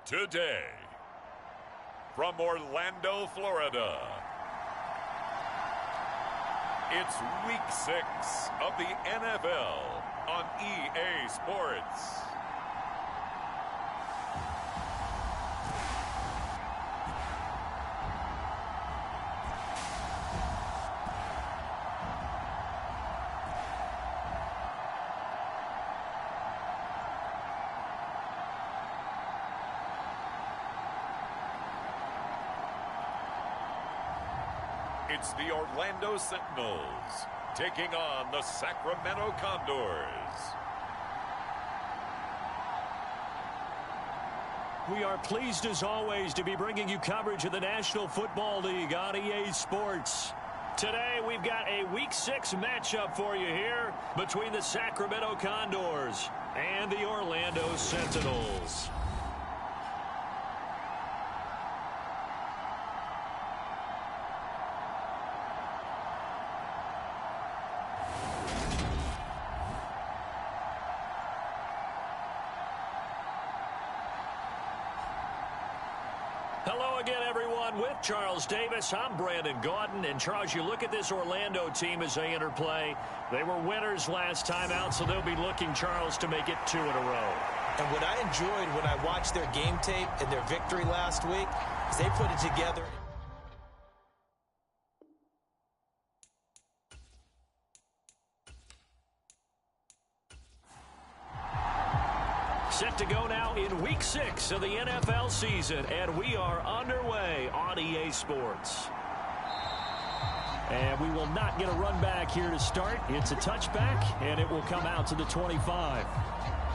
Today, from Orlando, Florida, it's Week 6 of the NFL on EA Sports. It's the Orlando Sentinels taking on the Sacramento Condors. We are pleased as always to be bringing you coverage of the National Football League on EA Sports. Today we've got a Week 6 matchup for you here between the Sacramento Condors and the Orlando Sentinels. Hello again, everyone. With Charles Davis, I'm Brandon Gaudin. And, Charles, you look at this Orlando team as they enter play. They were winners last time out, so they'll be looking, Charles, to make it 2 in a row. And what I enjoyed when I watched their game tape and their victory last week is they put it together. Set to go now in Week 6 of the NFL season, and we are underway on EA Sports. And we will not get a run back here to start. It's a touchback, and it will come out to the 25.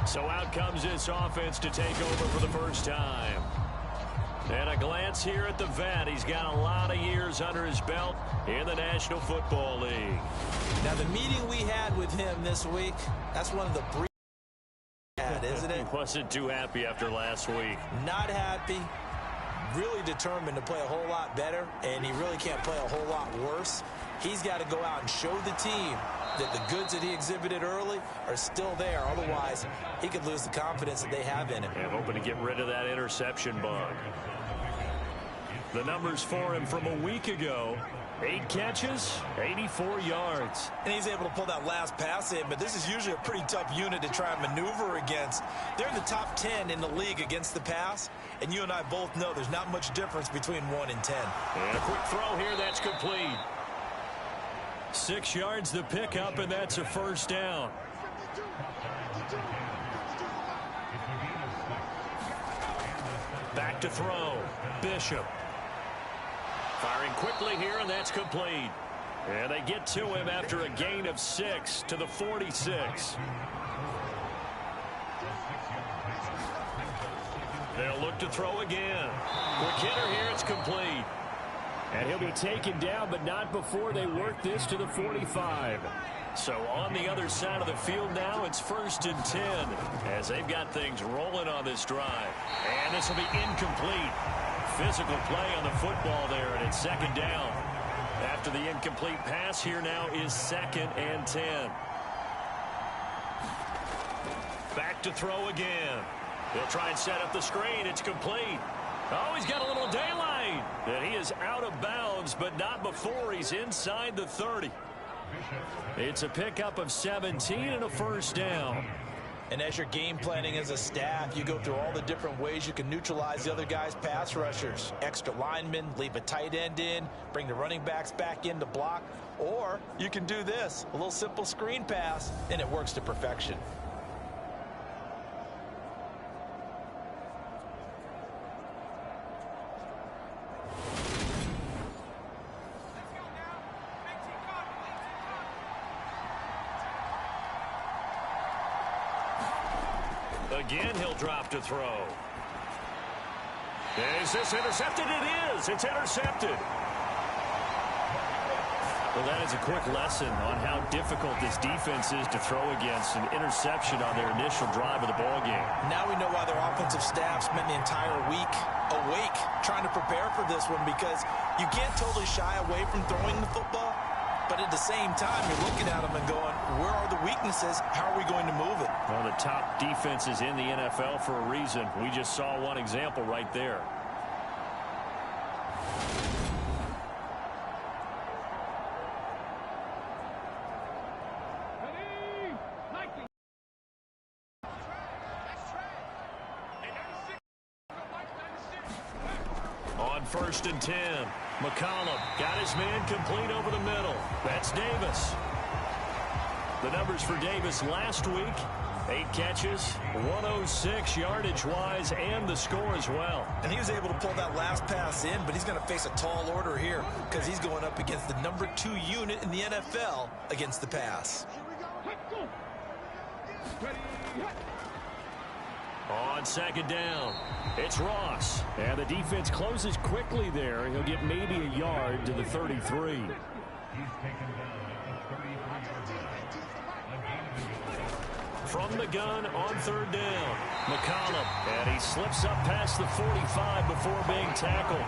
So out comes this offense to take over for the first time. And a glance here at the vet. He's got a lot of years under his belt in the National Football League. Now, the meeting we had with him this week, that's one of the brief. Isn't it? He wasn't too happy after last week. Not happy. Really determined to play a whole lot better, and he really can't play a whole lot worse. He's got to go out and show the team that the goods that he exhibited early are still there. Otherwise, he could lose the confidence that they have in him. And hoping to get rid of that interception bug. The numbers for him from a week ago: 8 catches, 84 yards. And he's able to pull that last pass in, but this is usually a pretty tough unit to try and maneuver against. They're in the top 10 in the league against the pass, and you and I both know there's not much difference between 1 and 10. And a quick throw here, that's complete. 6 yards the pickup, and that's a first down. Back to throw, Bishop. Firing quickly here, and that's complete. And they get to him after a gain of 6 to the 46. They'll look to throw again. Quick hitter here, it's complete. And he'll be taken down, but not before they work this to the 45. So on the other side of the field now, it's 1st and 10 as they've got things rolling on this drive. And this will be incomplete. Physical play on the football there, and it's 2nd down. After the incomplete pass, here now is 2nd and 10. Back to throw again. They'll try and set up the screen. It's complete. Oh, he's got a little daylight. And he is out of bounds, but not before he's inside the 30. It's a pickup of 17 and a first down. And as you're game planning as a staff, you go through all the different ways you can neutralize the other guy's pass rushers. Extra linemen, leave a tight end in, bring the running backs back in to block. Or you can do this, a little simple screen pass, and it works to perfection. Again, he'll drop to throw. Is this intercepted? It is. It's intercepted. Well, that is a quick lesson on how difficult this defense is to throw against an interception on their initial drive of the ballgame. Now we know why their offensive staff spent the entire week awake trying to prepare for this one, because you can't totally shy away from throwing the football, But at the same time, you're looking at them and going, where are the weaknesses? How are we going to move it? One of the top defenses in the NFL for a reason. We just saw one example right there. On 1st and 10, McCollum got his man complete over the middle. That's Davis. The numbers for Davis last week, 8 catches, 106 yardage-wise, and the score as well. And he was able to pull that last pass in, but he's going to face a tall order here because he's going up against the number 2 unit in the NFL against the pass. On 2nd down, it's Ross. And the defense closes quickly there. He'll get maybe a yard to the 33. From the gun on 3rd down, McCollum. And he slips up past the 45 before being tackled.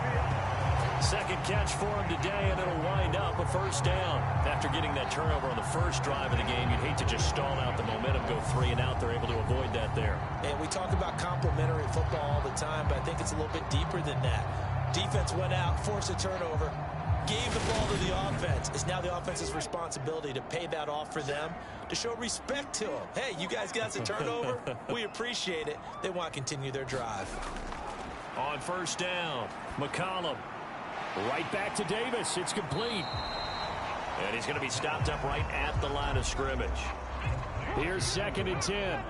Second catch for him today, and it'll wind up a 1st down. After getting that turnover on the first drive of the game, you'd hate to just stall out the momentum, go 3 and out. They're able to avoid that there. And we talk about complementary football all the time, but I think it's a little bit deeper than that. Defense went out, forced a turnover, gave the ball to the offense. It's now the offense's responsibility to pay that off for them, to show respect to them. Hey, you guys got the turnover. We appreciate it. They want to continue their drive. On 1st down, McCollum. Right back to Davis. It's complete. And he's going to be stopped up right at the line of scrimmage. Here's 2nd and 10.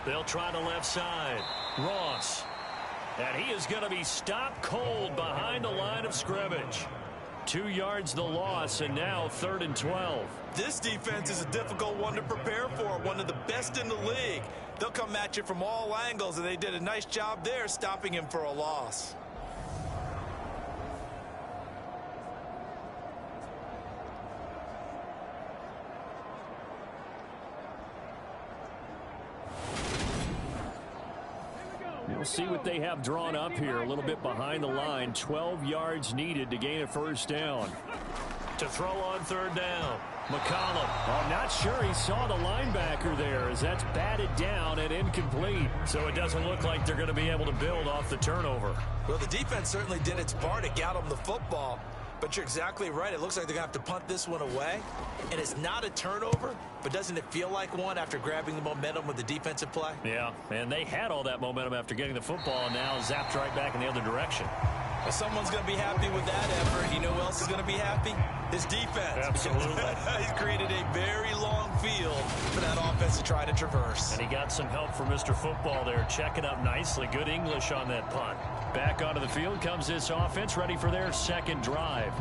They'll try the left side. Ross. And he is going to be stopped cold behind the line of scrimmage. 2 yards the loss, and now 3rd and 12. This defense is a difficult one to prepare for, one of the best in the league. They'll come at you from all angles, and they did a nice job there stopping him for a loss. We'll see what they have drawn up here. A little bit behind the line. 12 yards needed to gain a 1st down. To throw on 3rd down, McCollum. I'm not sure he saw the linebacker there as that's batted down and incomplete. So it doesn't look like they're going to be able to build off the turnover. Well, the defense certainly did its part to get them the football. But you're exactly right. It looks like they're going to have to punt this one away. And it's not a turnover, but doesn't it feel like one after grabbing the momentum with the defensive play? Yeah, and they had all that momentum after getting the football, and now zapped right back in the other direction. Well, someone's going to be happy with that effort. You know who else is going to be happy? His defense. Absolutely. He's created a very long field for that offense to try to traverse. And he got some help from Mr. Football there, checking up nicely. Good English on that punt. Back onto the field comes this offense, ready for their 2nd drive.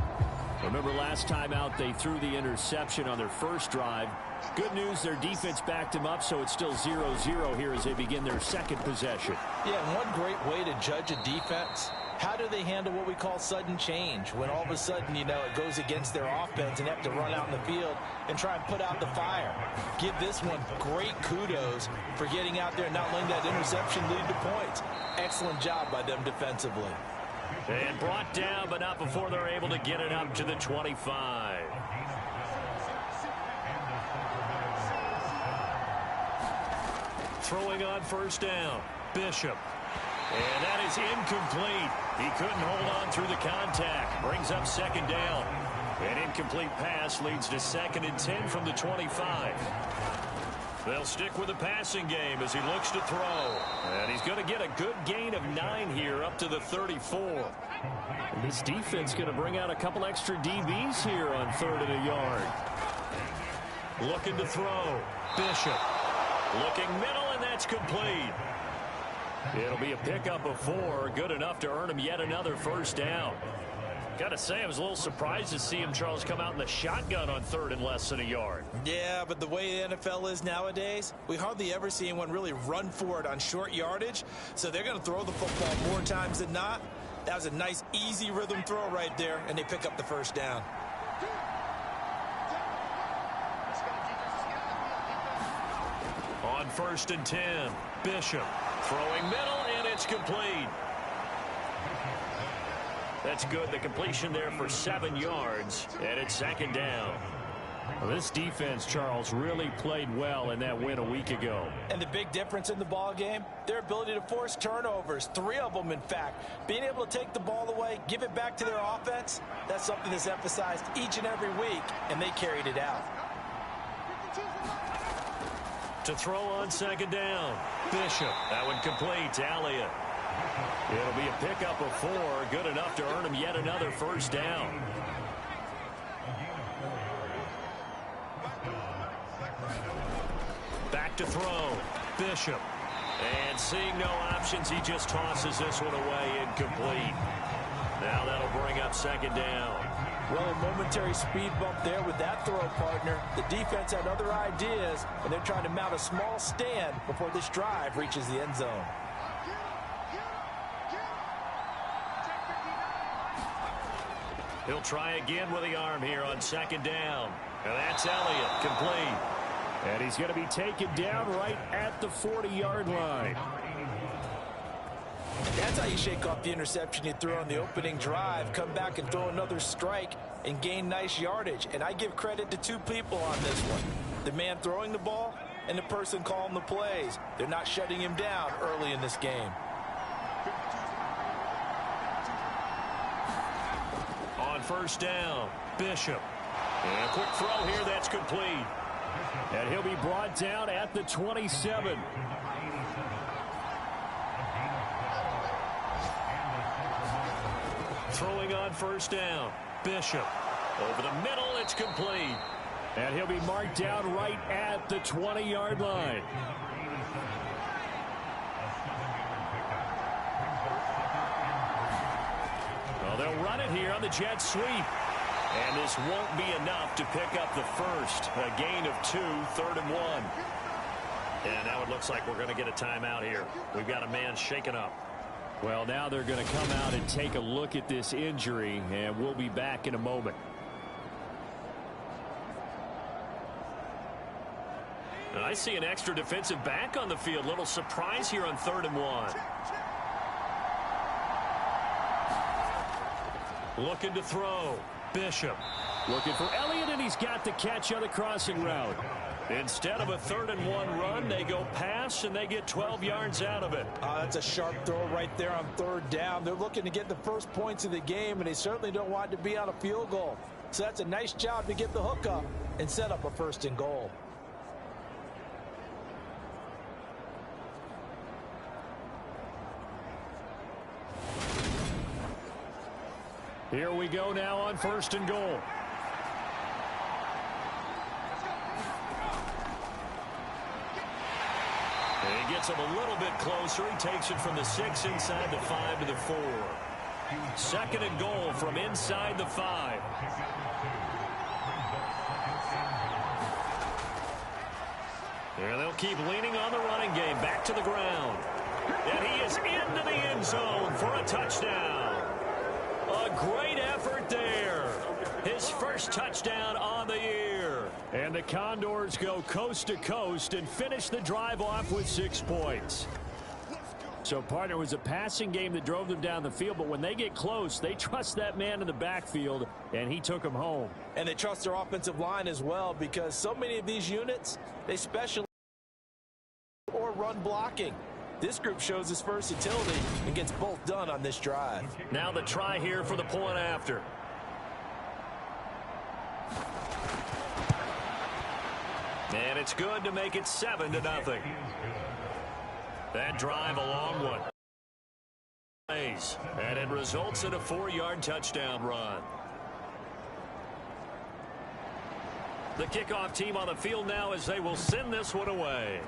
Remember last time out, they threw the interception on their first drive. Good news, their defense backed him up, so it's still 0-0 here as they begin their 2nd possession. Yeah, and one great way to judge a defense, how do they handle what we call sudden change? When all of a sudden, you know, it goes against their offense and they have to run out in the field and try and put out the fire. Give this one great kudos for getting out there and not letting that interception lead to points. Excellent job by them defensively. And brought down, but not before they're able to get it up to the 25. Throwing on 1st down, Bishop. And that is incomplete. He couldn't hold on through the contact. Brings up 2nd down. An incomplete pass leads to 2nd and 10 from the 25. They'll stick with the passing game as he looks to throw. And he's going to get a good gain of 9 here up to the 34. And this defense going to bring out a couple extra DBs here on 3rd and a yard. Looking to throw. Bishop. Looking middle, and that's complete. It'll be a pickup of 4. Good enough to earn him yet another 1st down. Got to say, I was a little surprised to see him, Charles, come out in the shotgun on 3rd and less than a yard. Yeah, but the way the NFL is nowadays, we hardly ever see anyone really run for it on short yardage. So they're going to throw the football more times than not. That was a nice, easy rhythm throw right there, and they pick up the 1st down. On 1st and 10, Bishop throwing middle, and it's complete. That's good. The completion there for 7 yards, and it's second down. Well, this defense, Charles, really played well in that win a week ago. And the big difference in the ball game, their ability to force turnovers, 3 of them, in fact. Being able to take the ball away, give it back to their offense, that's something that's emphasized each and every week, and they carried it out. To throw on second down, Bishop. That one complete to Elliott. It'll be a pickup of 4, good enough to earn him yet another first down. Back to throw, Bishop. And seeing no options, he just tosses this one away, incomplete. Now that'll bring up second down. Well, a momentary speed bump there with that throw, partner. The defense had other ideas, and they're trying to mount a small stand before this drive reaches the end zone. He'll try again with the arm here on second down. And that's Elliott, complete. And he's going to be taken down right at the 40-yard line. That's how you shake off the interception you threw on the opening drive, come back and throw another strike and gain nice yardage. And I give credit to 2 people on this one. The man throwing the ball and the person calling the plays. They're not shutting him down early in this game. On first down, Bishop. And a quick throw here that's complete. And he'll be brought down at the 27. Throwing on first down, Bishop. Over the middle, it's complete. And he'll be marked down right at the 20-yard line. Well, they'll run it here on the jet sweep. And this won't be enough to pick up the first. A gain of 2, 3rd and 1. And now it looks like we're going to get a timeout here. We've got a man shaken up. Well, now they're going to come out and take a look at this injury, and we'll be back in a moment. And I see an extra defensive back on the field. Little surprise here on 3rd and 1. Looking to throw. Bishop looking for Elliott, and he's got the catch on the crossing route. Instead of a 3rd and 1 run, they go pass, and they get 12 yards out of it. That's a sharp throw right there on 3rd down. They're looking to get the first points of the game, and they certainly don't want to be on a field goal. So that's a nice job to get the hook up and set up a 1st and goal. Here we go now on 1st and goal. And he gets him a little bit closer. He takes it from the 6 inside the 5 to the 4. 2nd and goal from inside the 5. And they'll keep leaning on the running game. Back to the ground. And he is into the end zone for a touchdown. A great effort there. His first touchdown on the year. And the Condors go coast to coast and finish the drive off with 6 points. So, partner, it was a passing game that drove them down the field, but when they get close, they trust that man in the backfield, and he took them home. And they trust their offensive line as well, because so many of these units, they specialize or run blocking. This group shows its versatility and gets both done on this drive. Now the try here for the point after. And it's good to make it 7-0. That drive a long one. And it results in a 4-yard touchdown run. The kickoff team on the field now as they will send this one away.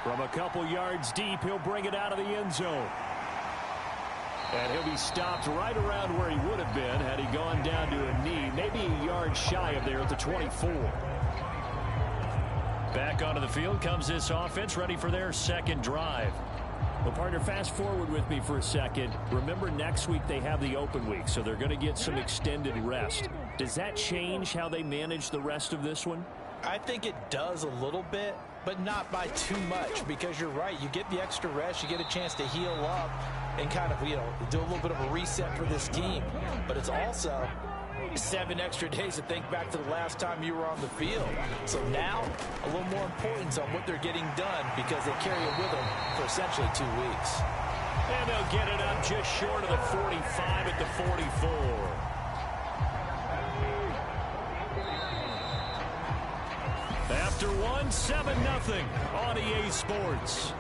From a couple yards deep, he'll bring it out of the end zone. And he'll be stopped right around where he would have been had he gone down to a knee, maybe a yard shy of there at the 24. Back onto the field comes this offense, ready for their 2nd drive. Well, partner, fast forward with me for a second. Remember, next week they have the open week, so they're going to get some extended rest. Does that change how they manage the rest of this one? I think it does a little bit, but not by too much, because you're right. You get the extra rest. You get a chance to heal up. and kind of, do a little bit of a reset for this team. But it's also 7 extra days to think back to the last time you were on the field. So now, a little more importance on what they're getting done because they carry it with them for essentially 2 weeks. And they'll get it up just short of the 45 at the 44. After one, 7-0 on EA Sports.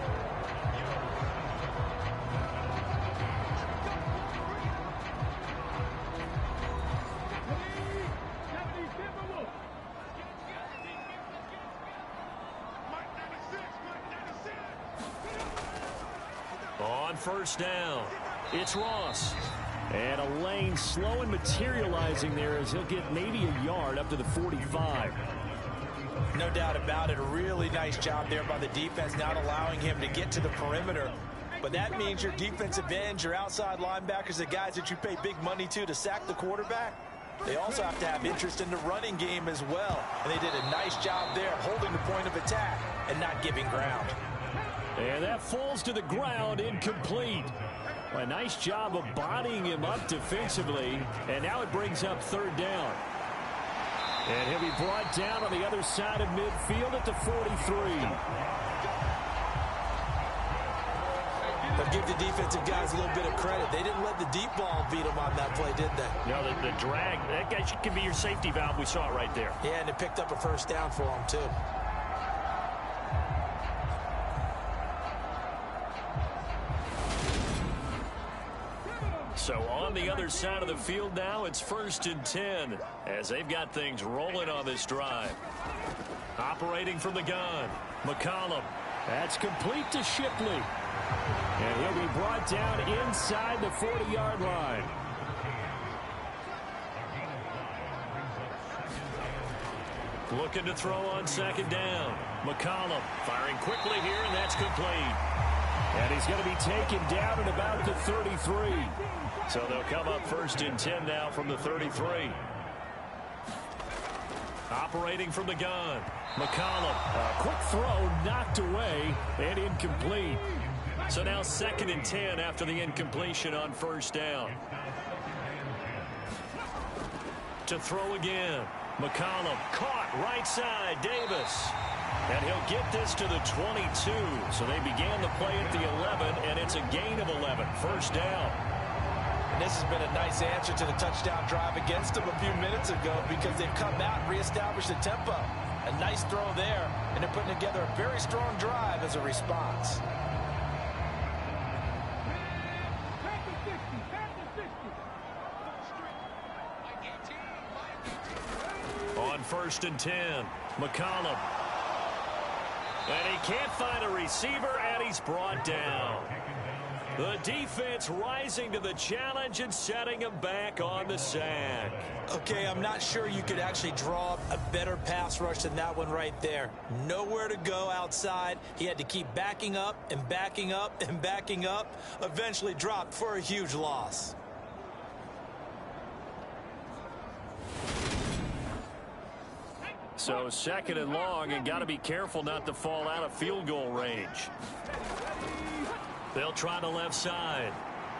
On first down, it's Ross. And a lane slow and materializing there as he'll get maybe a yard up to the 45. No doubt about it. A really nice job there by the defense, not allowing him to get to the perimeter. But that means your defensive ends, your outside linebackers, the guys that you pay big money to sack the quarterback, they also have to have interest in the running game as well. And they did a nice job there holding the point of attack and not giving ground. And that falls to the ground, incomplete. A nice job of bodying him up defensively. And now it brings up third down. And he'll be brought down on the other side of midfield at the 43. But give the defensive guys a little bit of credit. They didn't let the deep ball beat them on that play, did they? No, the drag, that guy could be your safety valve. We saw it right there. Yeah, and it picked up a first down for them, too. So on the other side of the field now, it's 1st and 10 as they've got things rolling on this drive. Operating from the gun, McCollum. That's complete to Shipley. And he'll be brought down inside the 40-yard line. Looking to throw on second down. McCollum firing quickly here, and that's complete. And he's going to be taken down at about the 33. So they'll come up 1st and 10 now from the 33. Operating from the gun, McCollum. A quick throw knocked away and incomplete. So now 2nd and 10 after the incompletion on first down. To throw again, McCollum caught right side, Davis. And he'll get this to the 22. So they began the play at the 11, and it's a gain of 11. First down. And this has been a nice answer to the touchdown drive against them a few minutes ago because they've come out and reestablished the tempo. A nice throw there, and they're putting together a very strong drive as a response. On 1st and 10, McCollum. And he can't find a receiver, and he's brought down. The defense rising to the challenge and setting him back on the sack. Okay, I'm not sure you could actually draw up a better pass rush than that one right there. Nowhere to go outside. He had to keep backing up and backing up and backing up. Eventually dropped for a huge loss. So 2nd and long, and got to be careful not to fall out of field goal range. They'll try the left side.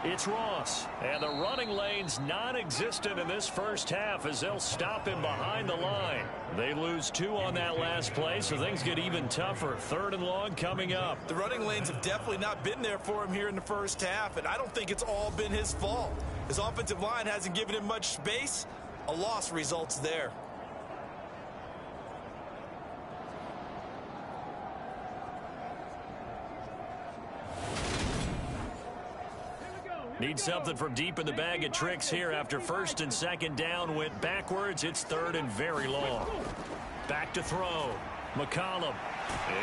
It's Ross. And the running lane's non-existent in this first half as they'll stop him behind the line. They lose 2 on that last play, so things get even tougher. 3rd and long coming up. The running lanes have definitely not been there for him here in the first half, and I don't think it's all been his fault. His offensive line hasn't given him much space. A loss results there. Need something from deep in the bag of tricks here after 1st and 2nd down went backwards. It's 3rd and very long. Back to throw. McCollum.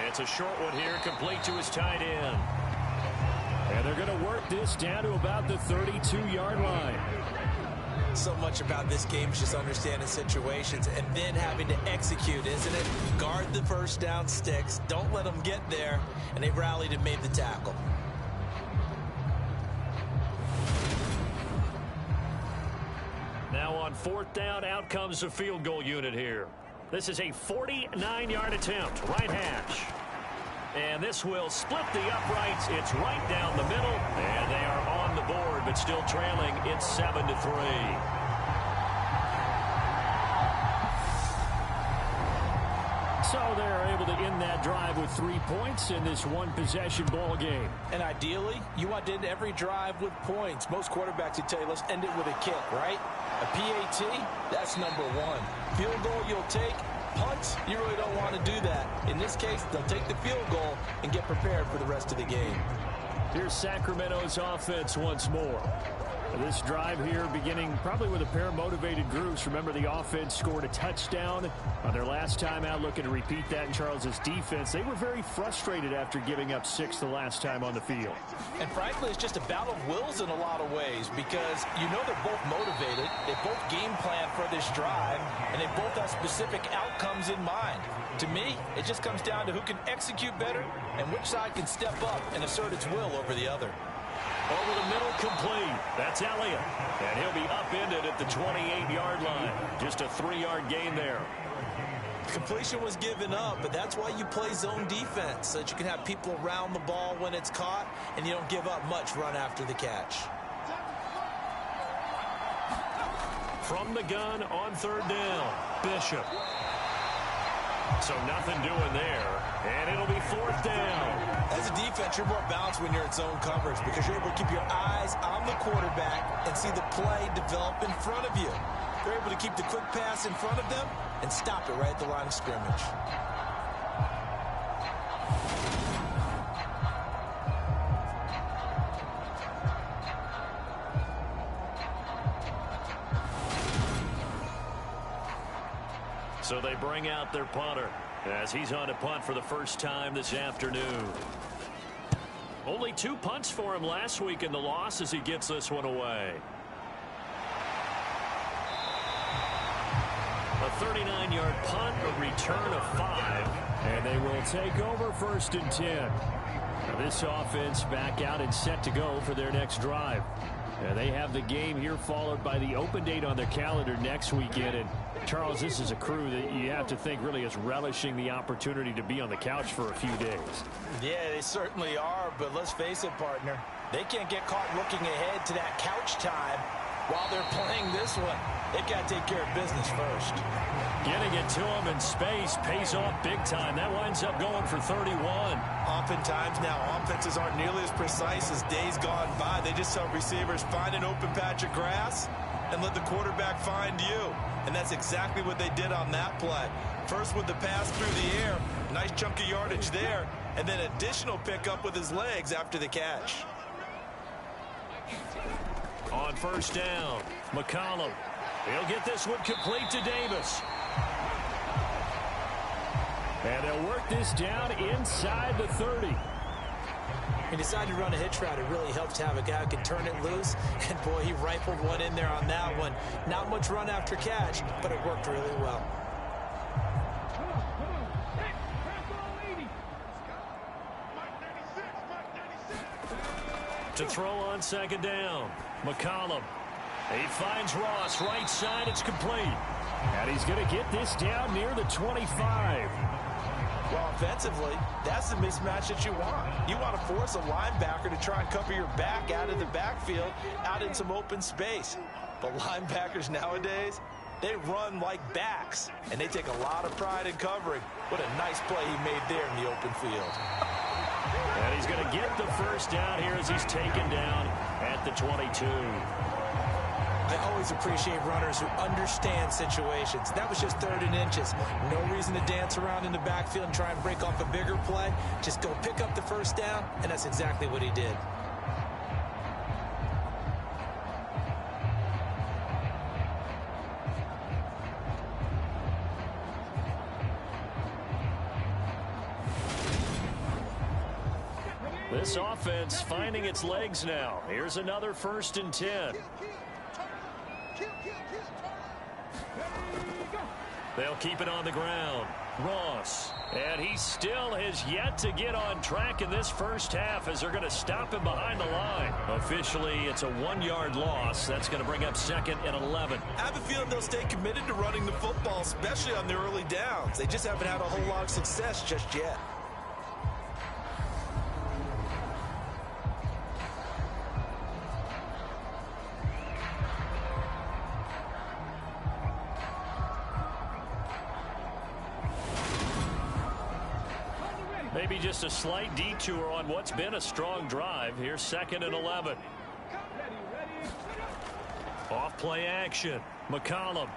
It's a short one here, complete to his tight end. And they're going to work this down to about the 32-yard line. So much about this game is just understanding situations and then having to execute, isn't it? Guard the first down sticks. Don't let them get there. And they rallied and made the tackle. Now on 4th down, out comes the field goal unit here. This is a 49-yard attempt, right hash. And this will split the uprights. It's right down the middle, and they are on board, but still trailing. It's 7-3. So they're able to end that drive with 3 points in this one-possession ball game. And ideally, you want to end every drive with points. Most quarterbacks would tell you, let's end it with a kick, right? A PAT, that's number one. Field goal you'll take. Punts, you really don't want to do that. In this case, they'll take the field goal and get prepared for the rest of the game. Here's Sacramento's offense once more. This drive here beginning probably with a pair of motivated groups. Remember, the offense scored a touchdown on their last time out, looking to repeat that in Charles's defense. They were very frustrated after giving up 6 the last time on the field. And frankly, it's just a battle of wills in a lot of ways because you know they're both motivated. They both game plan for this drive, and they both have specific outcomes in mind. To me, it just comes down to who can execute better and which side can step up and assert its will over the other. Over the middle, complete. That's Elliott. And he'll be upended at the 28-yard line. Just a 3-yard gain there. Completion was given up, but that's why you play zone defense, so that you can have people around the ball when it's caught, and you don't give up much run after the catch. From the gun on 3rd down, Bishop. So nothing doing there, and it'll be 4th down. As a defense, you're more balanced when you're in zone coverage because you're able to keep your eyes on the quarterback and see the play develop in front of you. They're able to keep the quick pass in front of them and stop it right at the line of scrimmage. So they bring out their punter as he's on to punt for the first time this afternoon. Only 2 punts for him last week in the loss as he gets this one away. A 39-yard punt, a return of 5, and they will take over 1st and 10. Now this offense back out and set to go for their next drive. They have the game here followed by the open date on their calendar next weekend. And Charles, this is a crew that you have to think really is relishing the opportunity to be on the couch for a few days. Yeah, they certainly are, but let's face it, partner. They can't get caught looking ahead to that couch time while they're playing this one. They've got to take care of business first. Getting it to them in space pays off big time. That winds up going for 31. Oftentimes now, offenses aren't nearly as precise as days gone by. They just tell receivers, find an open patch of grass and let the quarterback find you. And that's exactly what they did on that play. First with the pass through the air, nice chunk of yardage there, and then additional pickup with his legs after the catch. On 1st down, McCollum. He'll get this one complete to Davis. And they'll work this down inside the 30. He decided to run a hitch route. It really helps to have a guy who can turn it loose. And, boy, he rifled one in there on that one. Not much run after catch, but it worked really well. To throw on 2nd down, McCollum. He finds Ross, right side, it's complete. And he's going to get this down near the 25. Well, offensively, that's the mismatch that you want. You want to force a linebacker to try and cover your back out of the backfield, out in some open space. But linebackers nowadays, they run like backs, and they take a lot of pride in covering. What a nice play he made there in the open field. And he's going to get the 1st down here as he's taken down at the 22. I always appreciate runners who understand situations. That was just 3rd and inches. No reason to dance around in the backfield and try and break off a bigger play. Just go pick up the 1st down, and that's exactly what he did. This offense finding its legs now. Here's another 1st and 10. They'll keep it on the ground. Ross. And he still has yet to get on track in this first half as they're going to stop him behind the line. Officially, it's a 1-yard loss. That's going to bring up 2nd and 11. I have a feeling they'll stay committed to running the football, especially on their early downs. They just haven't had a whole lot of success just yet. maybe just a slight detour on what's been a strong drive. Here's 2nd and 11. Off play action. McCollum.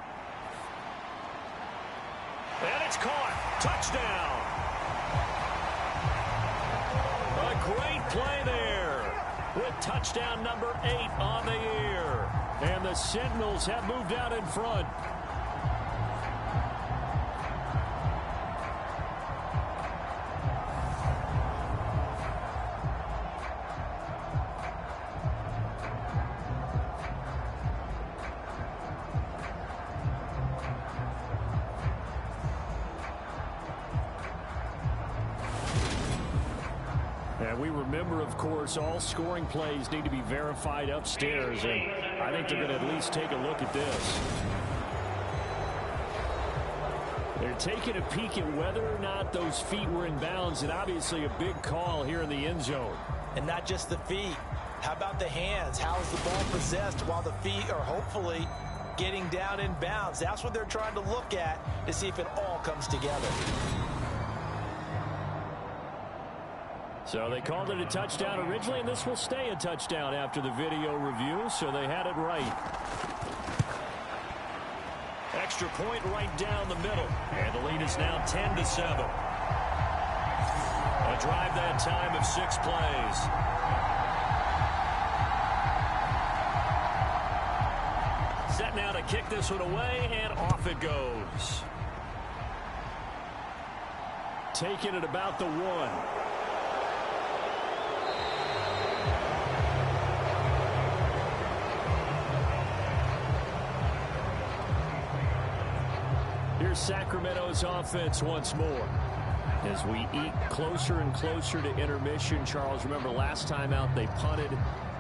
And it's caught. Touchdown. A great play there with touchdown number 8 on the year. And the Sentinels have moved out in front. And we remember, of course, all scoring plays need to be verified upstairs, and I think they're going to at least take a look at this. They're taking a peek at whether or not those feet were in bounds, and obviously a big call here in the end zone. And not just the feet. How about the hands? How is the ball possessed while the feet are hopefully getting down in bounds? That's what they're trying to look at to see if it all comes together. So they called it a touchdown originally, and this will stay a touchdown after the video review, so they had it right. Extra point right down the middle, and the lead is now 10-7. A drive that time of 6 plays. Set now to kick this one away, and off it goes. Taking it about the 1. Here's Sacramento's offense once more. As we eke closer and closer to intermission, Charles, remember last time out they punted.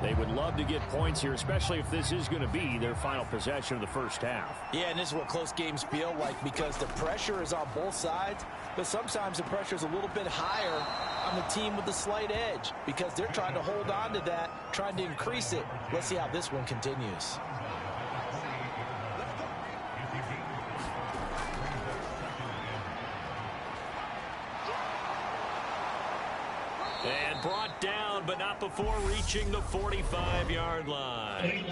They would love to get points here, especially if this is going to be their final possession of the first half. Yeah, and this is what close games feel like because the pressure is on both sides, but sometimes the pressure is a little bit higher on the team with the slight edge because they're trying to hold on to that, trying to increase it. Let's see how this one continues. And brought down, but not before reaching the 45-yard line.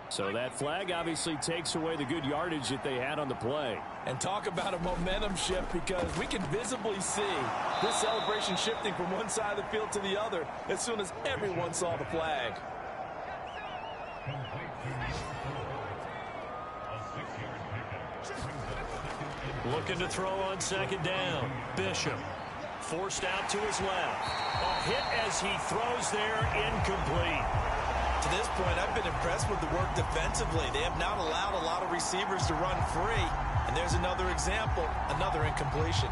So that flag obviously takes away the good yardage that they had on the play. And talk about a momentum shift because we can visibly see this celebration shifting from one side of the field to the other as soon as everyone saw the flag. Looking to throw on 2nd down. Bishop forced out to his left. A hit as he throws there, incomplete. To this point, I've been impressed with the work defensively. They have not allowed a lot of receivers to run free. And there's another example, another incompletion.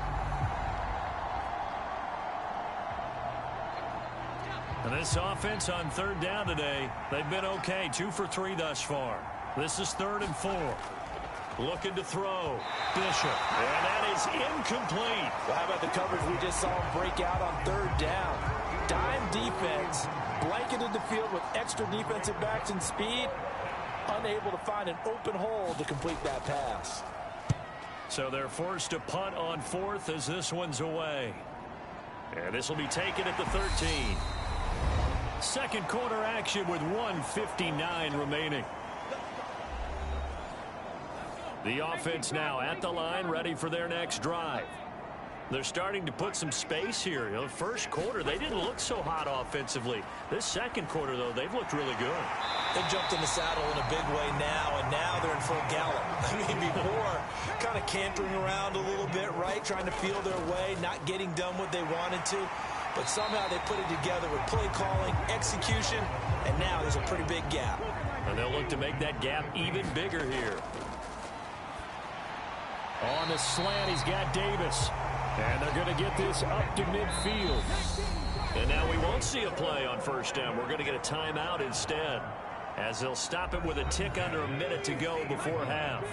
And this offense on 3rd down today, they've been okay. 2 for 3 thus far. This is 3rd and 4. Looking to throw. Bishop. And that is incomplete. Well, how about the coverage we just saw him break out on 3rd down? Dime defense, blanketed the field with extra defensive backs and speed, unable to find an open hole to complete that pass. So they're forced to punt on 4th as this one's away. And this will be taken at the 13. Second quarter action with 1:59 remaining. The offense now at the line, ready for their next drive. They're starting to put some space here. You know, the first quarter, they didn't look so hot offensively. This second quarter, though, they've looked really good. They've jumped in the saddle in a big way now, and now they're in full gallop. I mean, before, kind of cantering around a little bit, right? Trying to feel their way, not getting done what they wanted to. But somehow they put it together with play calling, execution, and now there's a pretty big gap. And they'll look to make that gap even bigger here. On the slant, he's got Davis. And they're going to get this up to midfield. And now we won't see a play on 1st down. We're going to get a timeout instead, as they'll stop it with a tick under a minute to go before half.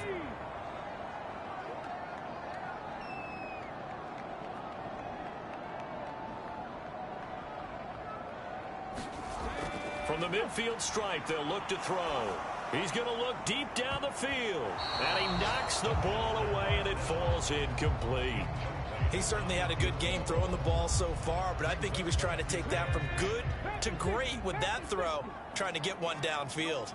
From the midfield stripe, they'll look to throw. He's going to look deep down the field. And he knocks the ball away, and it falls incomplete. He certainly had a good game throwing the ball so far, but I think he was trying to take that from good to great with that throw, trying to get one downfield.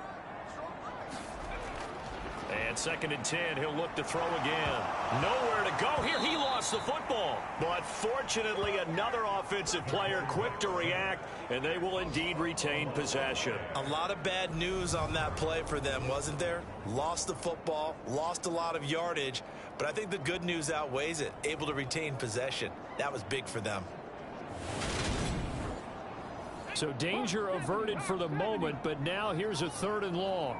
And 2nd and 10, he'll look to throw again. Nowhere to go here. He lost the football. But fortunately, another offensive player quick to react, and they will indeed retain possession. A lot of bad news on that play for them, wasn't there? Lost the football, lost a lot of yardage, but I think the good news outweighs it. Able to retain possession. That was big for them. So danger averted for the moment, but now here's a 3rd and long.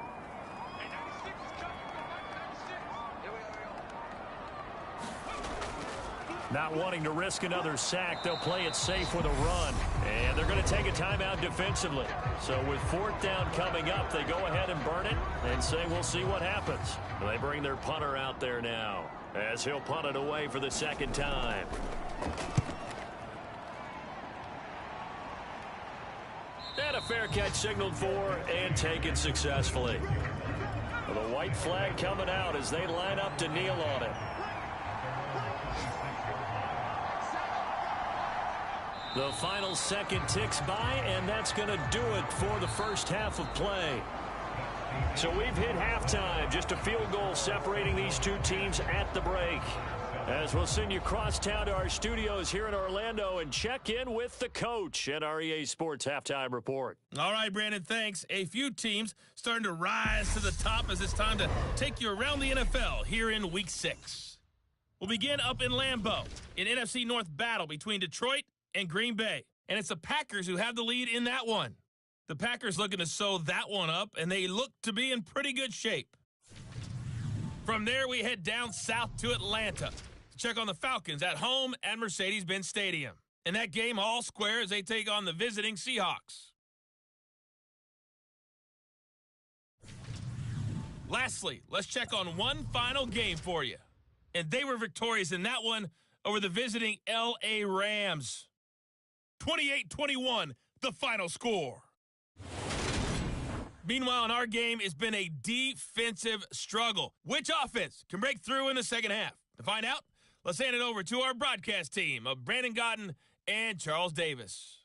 Not wanting to risk another sack, they'll play it safe with a run. And they're going to take a timeout defensively. So with 4th down coming up, they go ahead and burn it and say we'll see what happens. They bring their punter out there now as he'll punt it away for the 2nd time. And a fair catch signaled for and taken successfully. The white flag coming out as they line up to kneel on it. The final second ticks by, and that's going to do it for the first half of play. So we've hit halftime. Just a field goal separating these two teams at the break. As we'll send you across town to our studios here in Orlando and check in with the coach at our EA Sports Halftime Report. All right, Brandon, thanks. A few teams starting to rise to the top as it's time to take you around the NFL here in Week 6. We'll begin up in Lambeau, an NFC North battle between Detroit and Green Bay. And it's the Packers who have the lead in that one. The Packers looking to sew that one up, and they look to be in pretty good shape. From there, we head down south to Atlanta to check on the Falcons at home at Mercedes-Benz Stadium. In that game, all square as they take on the visiting Seahawks. Lastly, let's check on one final game for you. And they were victorious in that one over the visiting L.A. Rams. 28-21, the final score. Meanwhile, in our game, it's been a defensive struggle. Which offense can break through in the second half? To find out, let's hand it over to our broadcast team of Brandon Godden and Charles Davis.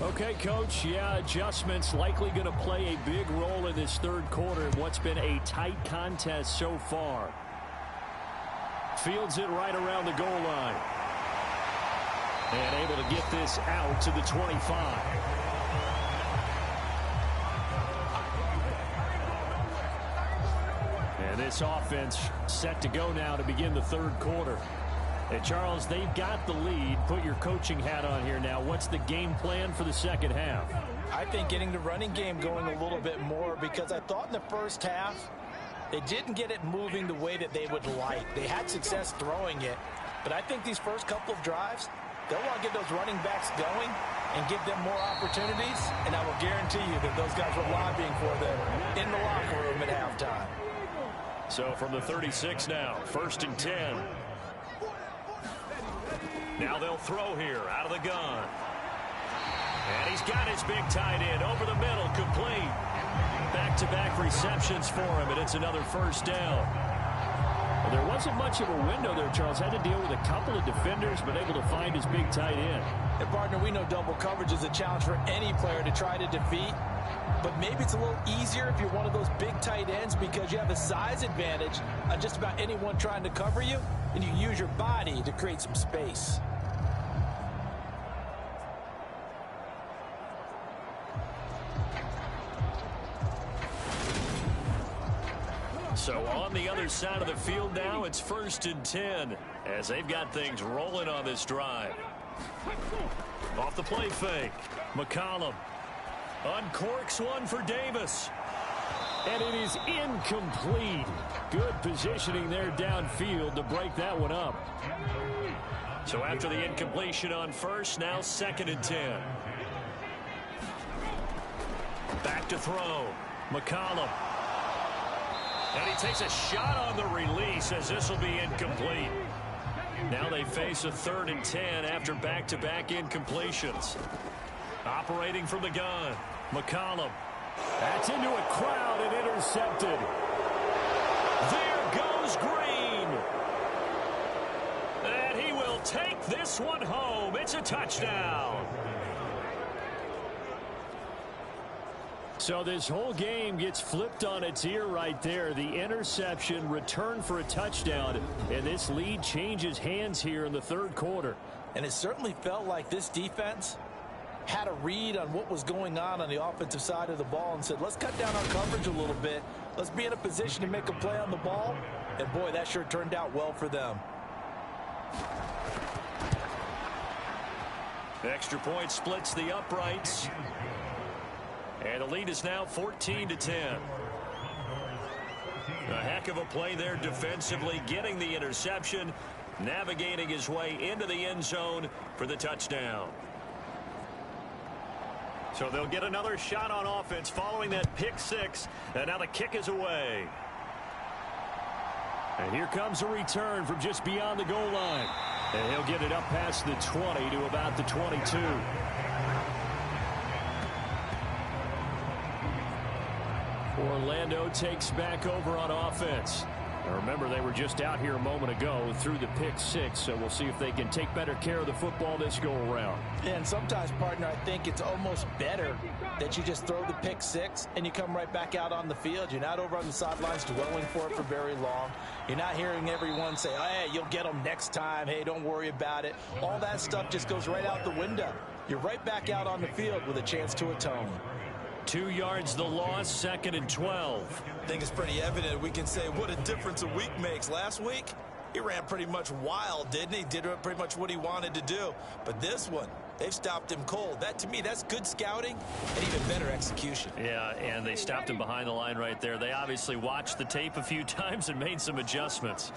Okay, Coach, adjustments likely going to play a big role in this 3rd quarter in what's been a tight contest so far. Fields it right around the goal line. And able to get this out to the 25. And this offense set to go now to begin the 3rd quarter. And Charles, they've got the lead. Put your coaching hat on here now. What's the game plan for the second half? I think getting the running game going a little bit more, because I thought in the first half they didn't get it moving the way that they would like. They had success throwing it, but I think these first couple of drives, they'll want to get those running backs going and give them more opportunities, and I will guarantee you that those guys were lobbying for them in the locker room at halftime. So from the 36 now, 1st and 10. Now they'll throw here out of the gun. And he's got his big tight end over the middle, complete. Back-to-back receptions for him, and it's another 1st down. Well, there wasn't much of a window there, Charles. Had to deal with a couple of defenders, but able to find his big tight end. And, partner, we know double coverage is a challenge for any player to try to defeat. But maybe it's a little easier if you're one of those big tight ends because you have a size advantage on just about anyone trying to cover you, and you use your body to create some space. So on the other side of the field now, it's 1st and 10 as they've got things rolling on this drive. Off the play fake, McCollum uncorks one for Davis. And it is incomplete. Good positioning there downfield to break that one up. So after the incompletion on 1st, now 2nd and 10. Back to throw, McCollum. And he takes a shot on the release as this will be incomplete. Now they face a 3rd and 10 after back-to-back incompletions. Operating from the gun, McCollum. That's into a crowd and intercepted. There goes Green. And he will take this one home. It's a touchdown. So this whole game gets flipped on its ear right there. The interception, return for a touchdown, and this lead changes hands here in the third quarter. And it certainly felt like this defense had a read on what was going on the offensive side of the ball and said, let's cut down our coverage a little bit. Let's be in a position to make a play on the ball. And, boy, that sure turned out well for them. Extra point splits the uprights. And the lead is now 14-10. A heck of a play there defensively, getting the interception, navigating his way into the end zone for the touchdown. So they'll get another shot on offense following that pick six. And now the kick is away. And here comes a return from just beyond the goal line. And he'll get it up past the 20 to about the 22. Orlando takes back over on offense. Now remember, they were just out here a moment ago through the pick six, so we'll see if they can take better care of the football this go-around. And sometimes, partner, I think it's almost better that you just throw the pick six and you come right back out on the field. You're not over on the sidelines dwelling for it for very long. You're not hearing everyone say, oh, hey, you'll get them next time. Hey, don't worry about it. All that stuff just goes right out the window. You're right back out on the field with a chance to atone. 2 yards the loss, 2nd and 12. I think it's pretty evident we can say what a difference a week makes. Last week, he ran pretty much wild, didn't he? Did pretty much what he wanted to do. But this one, they've stopped him cold. That, to me, that's good scouting and even better execution. Yeah, and they stopped him behind the line right there. They obviously watched the tape a few times and made some adjustments.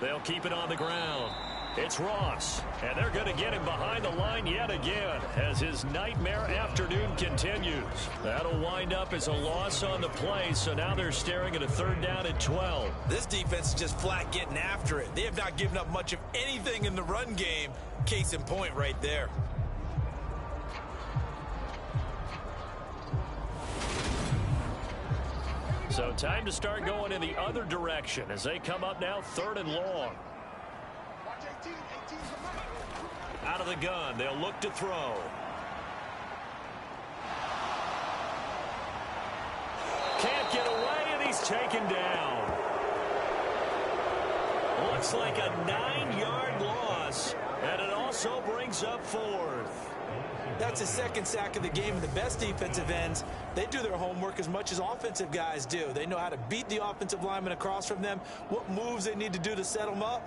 They'll keep it on the ground. It's Ross, and they're going to get him behind the line yet again as his nightmare afternoon continues. That'll wind up as a loss on the play, so now they're staring at a 3rd down and 12. This defense is just flat getting after it. They have not given up much of anything in the run game. Case in point right there. So time to start going in the other direction as they come up now 3rd and long. Out of the gun, they'll look to throw. Can't get away, and he's taken down. Looks like a 9-yard loss, and it also brings up 4th. That's his 2nd sack of the game. And the best defensive ends, they do their homework as much as offensive guys do. They know how to beat the offensive lineman across from them, what moves they need to do to set them up.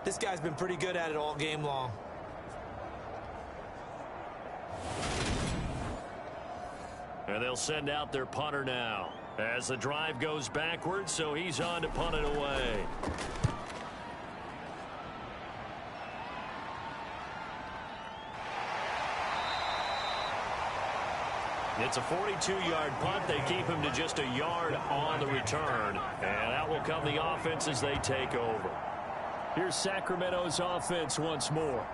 This guy's been pretty good at it all game long. And they'll send out their punter now as the drive goes backwards, so he's on to punt it away. It's a 42-yard punt. They keep him to just a yard on the return. And out will come the offense as they take over. Here's Sacramento's offense once more.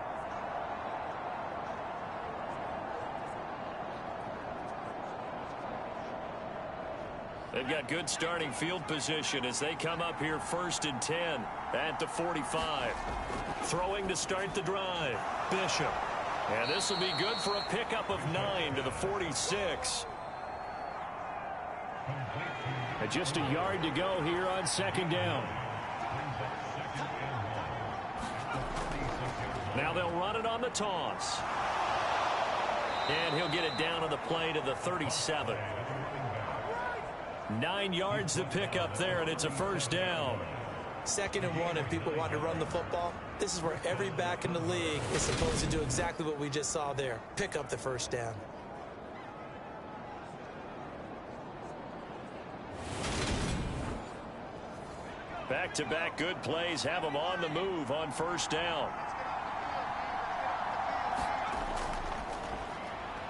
They've got good starting field position as they come up here 1st and 10 at the 45. Throwing to start the drive. Bishop. And this will be good for a pickup of 9 to the 46. And just a yard to go here on 2nd down. Now they'll run it on the toss. And he'll get it down on the play to the 37. 9 yards to pick up there, and it's a 1st down. 2nd and 1, and people want to run the football. This is where every back in the league is supposed to do exactly what we just saw there. Pick up the 1st down. Back-to-back good plays have them on the move on 1st down.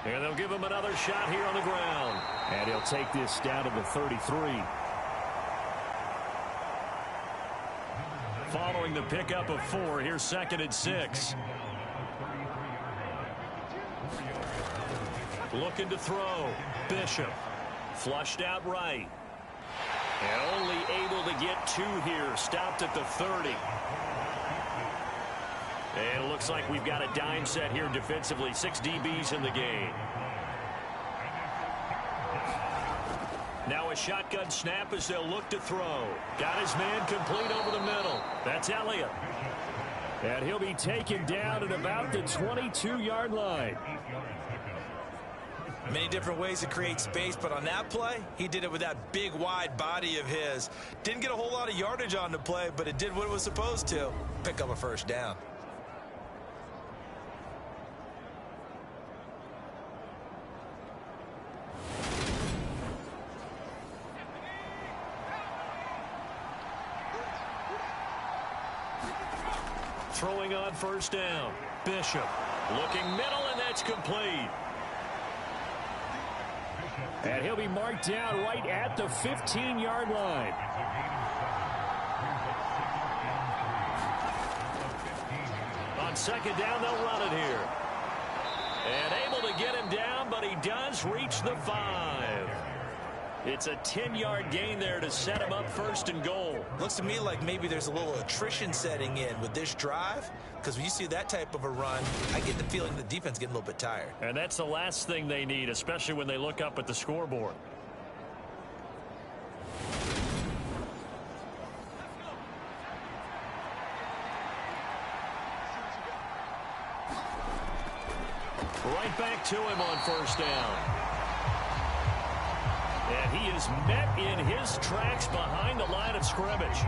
And they'll give him another shot here on the ground. And he'll take this down to the 33. Following the pickup of 4, here's 2nd and 6. looking to throw. Bishop flushed out right. And only able to get 2 here. Stopped at the 30. And it looks like we've got a dime set here defensively. 6 DBs in the game. Now a shotgun snap as they'll look to throw. Got his man complete over the middle. That's Elliott. And he'll be taken down at about the 22-yard line. Many different ways to create space, but on that play, he did it with that big, wide body of his. Didn't get a whole lot of yardage on the play, but it did what it was supposed to. Pick up a first down. Throwing on first down. Bishop looking middle, and that's complete. And he'll be marked down right at the 15-yard line. On second down, they'll run it here. And able to get him down, but he does reach the 5. It's a 10-yard gain there to set him up first and goal. Looks to me like maybe there's a little attrition setting in with this drive, because when you see that type of a run, I get the feeling the defense getting a little bit tired. And that's the last thing they need, especially when they look up at the scoreboard. Right back to him on first down. And he is met in his tracks behind the line of scrimmage.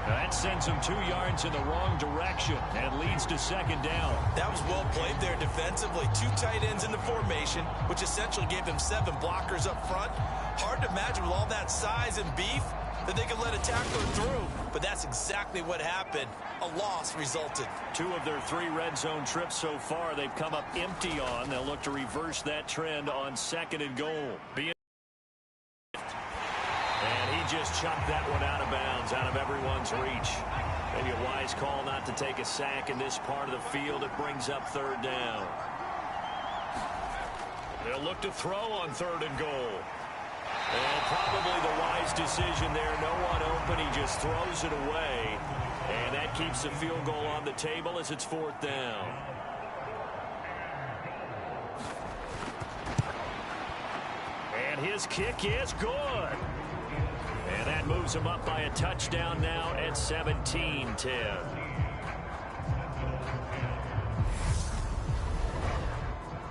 That sends him 2 yards in the wrong direction and leads to second down. That was well played there defensively. 2 tight ends in the formation, which essentially gave them 7 blockers up front. Hard to imagine with all that size and beef that they could let a tackler through, but that's exactly what happened. A loss resulted. 2 of their 3 red zone trips so far they've come up empty on. They'll look to reverse that trend on second and goal. And he just chucked that one out of bounds, out of everyone's reach. Maybe a wise call not to take a sack in this part of the field. It brings up third down. They'll look to throw on third and goal. And probably the wise decision there. No one open. He just throws it away. And that keeps the field goal on the table as it's fourth down. And his kick is good. And that moves him up by a touchdown now at 17-10.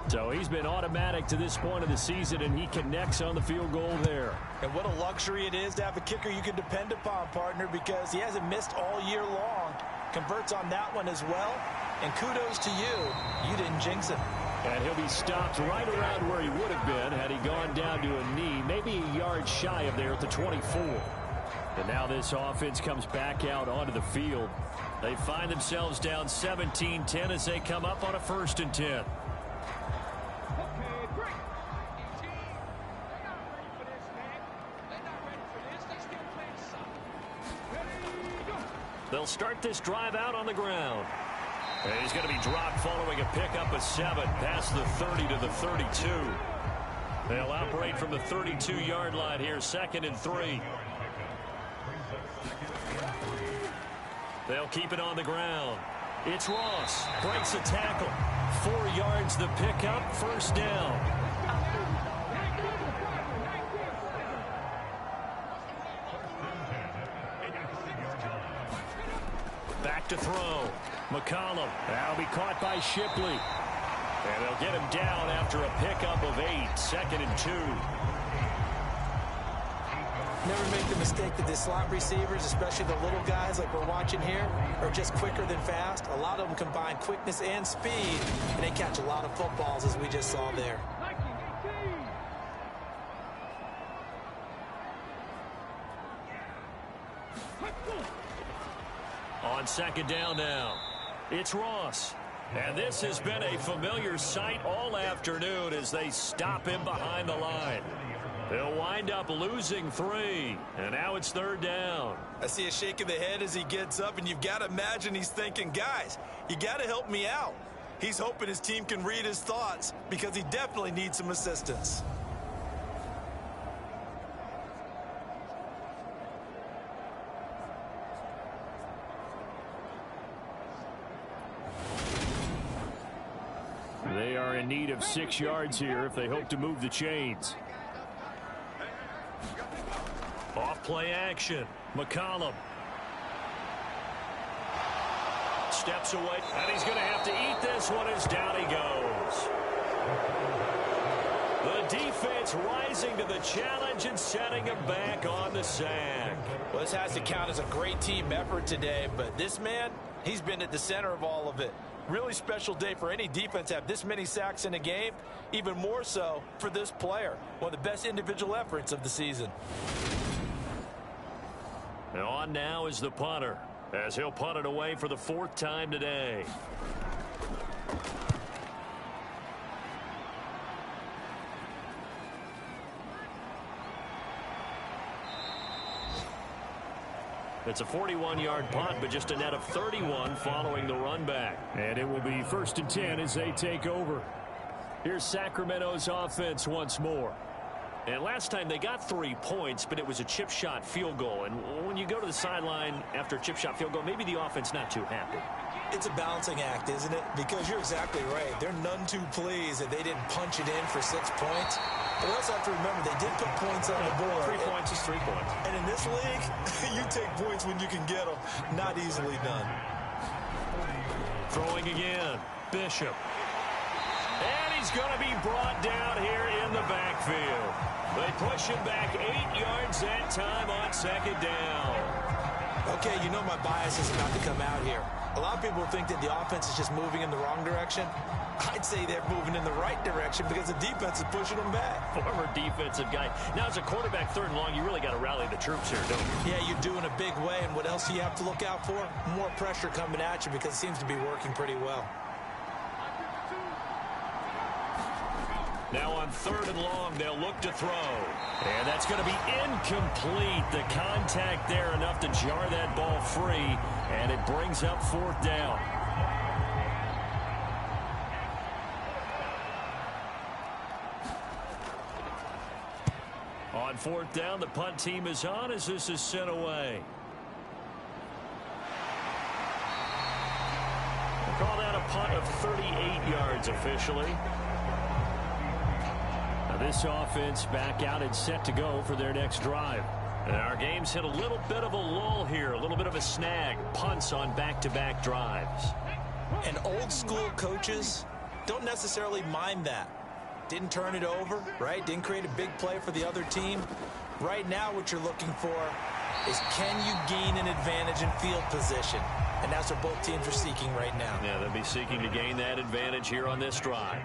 So he's been automatic to this point of the season, and he connects on the field goal there. And what a luxury it is to have a kicker you can depend upon, partner, because he hasn't missed all year long. Converts on that one as well. And kudos to you. You didn't jinx him. And he'll be stopped right around where he would have been had he gone down to a knee, maybe a yard shy of there at the 24. And now this offense comes back out onto the field. They find themselves down 17-10 as they come up on a 1st and 10. They'll start this drive out on the ground. And he's going to be dropped following a pickup of 7 past the 30 to the 32. They'll operate from the 32-yard line here, 2nd and 3. They'll keep it on the ground. It's Ross. Breaks a tackle. 4 yards the pickup, first down. Back to throw. McCollum. That'll be caught by Shipley. And they'll get him down after a pickup of 8. 2nd and 2. Never make the mistake that the slot receivers, especially the little guys like we're watching here, are just quicker than fast. A lot of them combine quickness and speed, and they catch a lot of footballs, as we just saw there. On second down now, it's Ross. And this has been a familiar sight all afternoon as they stop him behind the line. They'll wind up losing 3, and now it's 3rd down. I see a shake of the head as he gets up, and you've got to imagine he's thinking, guys, you got to help me out. He's hoping his team can read his thoughts because he definitely needs some assistance. They are in need of 6 yards here if they hope to move the chains. Off play action. McCollum. Steps away, and he's going to have to eat this one as down he goes. The defense rising to the challenge and setting him back on the sack. Well, this has to count as a great team effort today, but this man, he's been at the center of all of it. Really special day for any defense to have this many sacks in a game, even more so for this player. One of the best individual efforts of the season. And on now is the punter, as he'll punt it away for the 4th time today. It's a 41-yard punt, but just a net of 31 following the run back. And it will be 1st and 10 as they take over. Here's Sacramento's offense once more. And last time they got 3 points, but it was a chip shot field goal. And when you go to the sideline after a chip shot field goal, maybe the offense not too happy. It's a balancing act, isn't it? Because you're exactly right. They're none too pleased that they didn't punch it in for 6 points. But we also have to remember they did put points on the board. 3 points is 3 points. And in this league, you take points when you can get them. Not easily done. Throwing again. Bishop. And he's going to be brought down here in the backfield. They push him back 8 yards that time on 2nd down. Okay, you know my bias is about to come out here. A lot of people think that the offense is just moving in the wrong direction. I'd say they're moving in the right direction because the defense is pushing them back. Former defensive guy. Now, as a quarterback 3rd and long, you really got to rally the troops here, don't you? Yeah, you do in a big way. And what else do you have to look out for? More pressure coming at you because it seems to be working pretty well. Now on 3rd and long, they'll look to throw. And that's going to be incomplete. The contact there enough to jar that ball free. And it brings up 4th down. On 4th down, the punt team is on as this is sent away. We'll call that a punt of 38 yards officially. This offense back out and set to go for their next drive. And our game's hit a little bit of a lull here, a little bit of a snag. Punts on back-to-back drives. And old school coaches don't necessarily mind that. Didn't turn it over, right? Didn't create a big play for the other team. Right now what you're looking for is can you gain an advantage in field position? And that's what both teams are seeking right now. Yeah, they'll be seeking to gain that advantage here on this drive.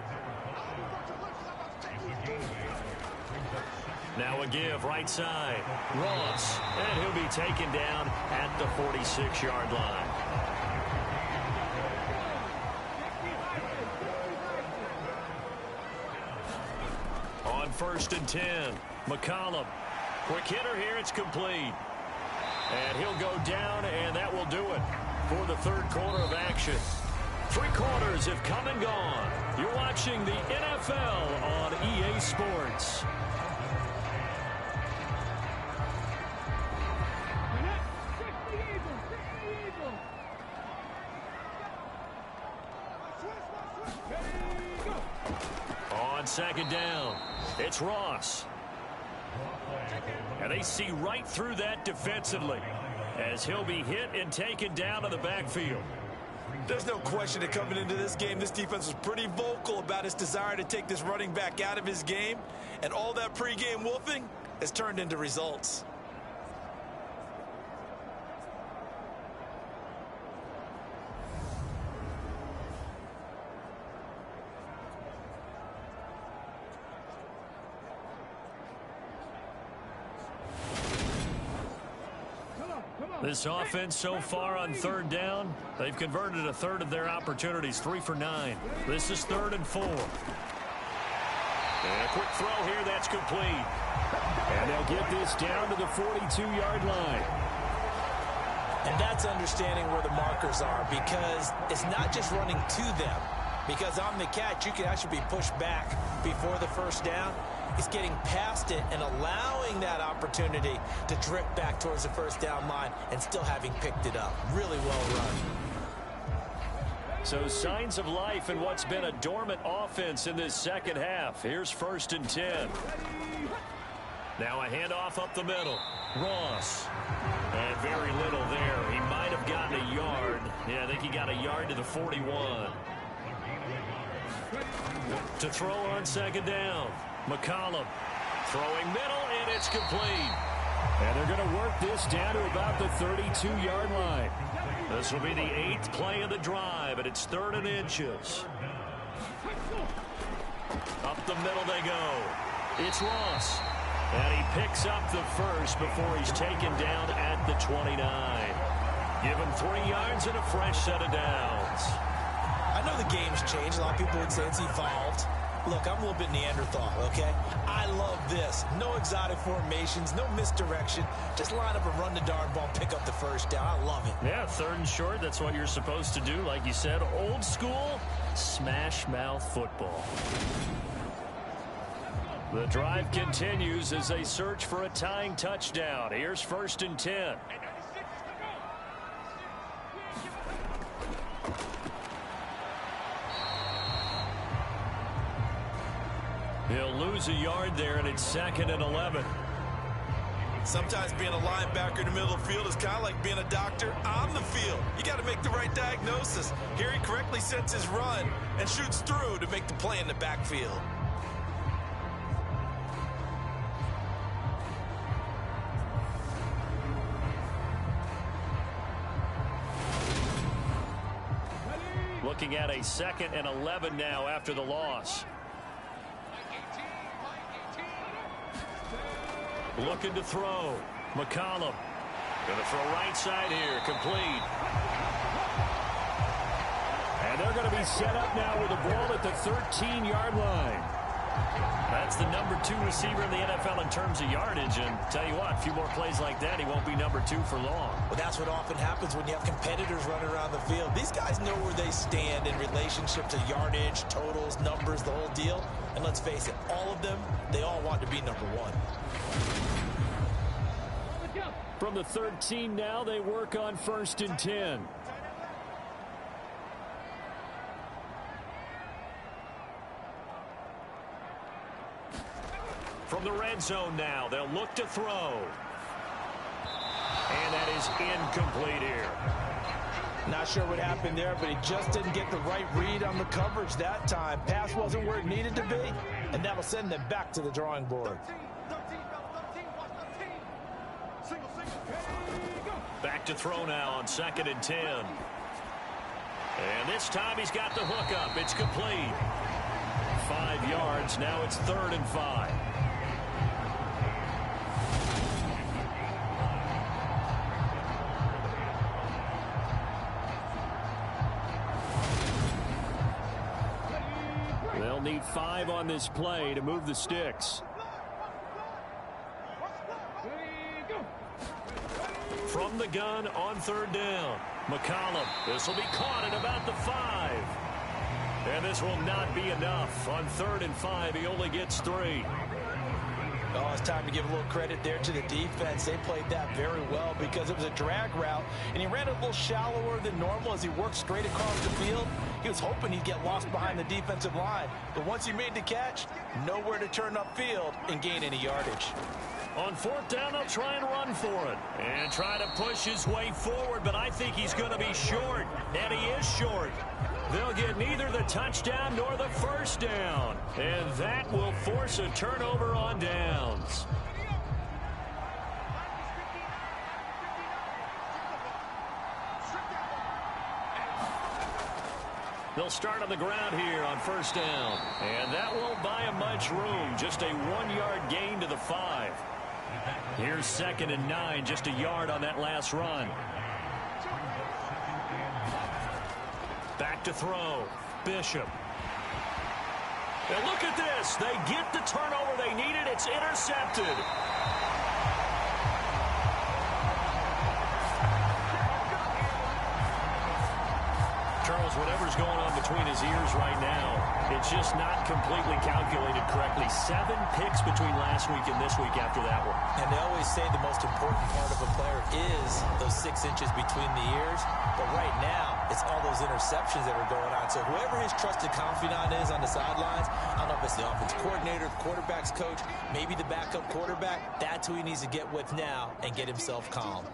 Now a give right side. Ross. And he'll be taken down at the 46-yard line. On 1st and 10. McCollum. Quick hitter here. It's complete. And he'll go down, and that will do it for the 3rd quarter of action. 3 quarters have come and gone. You're watching the NFL on EA Sports. On 2nd down, it's Ross. And they see right through that defensively as he'll be hit and taken down to the backfield. There's no question that coming into this game, this defense was pretty vocal about its desire to take this running back out of his game. And all that pregame wolfing has turned into results. This offense so far on 3rd down, they've converted a 1/3 of their opportunities, 3 for 9. This is 3rd and 4. And a quick throw here, that's complete. And they'll get this down to the 42-yard line. And that's understanding where the markers are, because it's not just running to them. because on the catch, you can actually be pushed back before the first down. It's getting past it and allowing that opportunity to drift back towards the first down line and still having picked it up. Really well run. So signs of life in what's been a dormant offense in this second half. Here's 1st and 10. Now a handoff up the middle. Ross. And very little there. He might have gotten a yard. Yeah, I think he got a yard to the 41. To throw on 2nd down. McCollum throwing middle, and it's complete. And they're going to work this down to about the 32-yard line. This will be the 8th play of the drive, and it's 3rd and inches. Up the middle they go. It's Ross. And he picks up the first before he's taken down at the 29. Give him 3 yards and a fresh set of downs. I know the game's changed. A lot of people would say it's evolved. Look, I'm a little bit Neanderthal, okay? I love this. No exotic formations, no misdirection. Just line up and run the darn ball, pick up the first down. I love it. Yeah, 3rd and short. That's what you're supposed to do. Like you said, old school, smash mouth football. The drive continues as they search for a tying touchdown. Here's 1st and 10. He'll lose a yard there, and it's 2nd and 11. Sometimes being a linebacker in the middle of the field is kind of like being a doctor on the field. You got to make the right diagnosis. Here he correctly sets his run and shoots through to make the play in the backfield. Looking at a 2nd and 11 now after the loss. Looking to throw. McCollum. Going to throw right side here. Complete. And they're going to be set up now with the ball at the 13-yard line. That's the number 2 receiver in the NFL in terms of yardage. And tell you what, a few more plays like that, he won't be number 2 for long. Well, that's what often happens when you have competitors running around the field. These guys know where they stand in relationship to yardage, totals, numbers, the whole deal. And let's face it, all of them, they all want to be number 1. From the 13 now, they work on 1st and 10. From the red zone now, they'll look to throw. And that is incomplete here. Not sure what happened there, but he just didn't get the right read on the coverage that time. Pass wasn't where it needed to be, and that'll send them back to the drawing board. Back to throw now on 2nd and 10. And this time he's got the hook up. It's complete. 5 yards. Now it's 3rd and 5. They'll need 5 on this play to move the sticks. From the gun on 3rd down. McCollum. This will be caught at about the 5. And this will not be enough. On 3rd and 5, he only gets 3. Oh, it's time to give a little credit there to the defense. They played that very well because it was a drag route, and he ran it a little shallower than normal as he worked straight across the field. He was hoping he'd get lost behind the defensive line. But once he made the catch, nowhere to turn upfield and gain any yardage. On 4th down, they'll try and run for it. And try to push his way forward, but I think he's going to be short. And he is short. They'll get neither the touchdown nor the first down. And that will force a turnover on downs. They'll start on the ground here on 1st down. And that won't buy him much room. Just a 1-yard gain to the 5. Here's 2nd and 9. Just a yard on that last run. Back to throw. Bishop. And look at this. They get the turnover they needed. It's intercepted. Charles, whatever's going on between his ears right now, it's just not completely calculated correctly. 7 picks between last week and this week after that one. And they always say the most important part of a player is those 6 inches between the ears. But right now, it's all those interceptions that are going on. So whoever his trusted confidant is on the sidelines, I don't know if it's the offense coordinator, the quarterback's coach, maybe the backup quarterback, that's who he needs to get with now and get himself calm.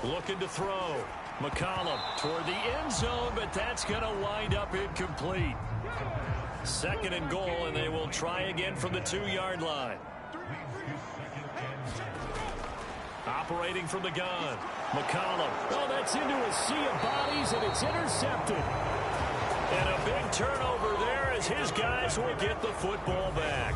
Looking to throw. McCollum toward the end zone, but that's going to wind up incomplete. 2nd and goal, and they will try again from the 2-yard line. Operating from the gun. McCollum. Oh, that's into a sea of bodies, and it's intercepted. And a big turnover there as his guys will get the football back.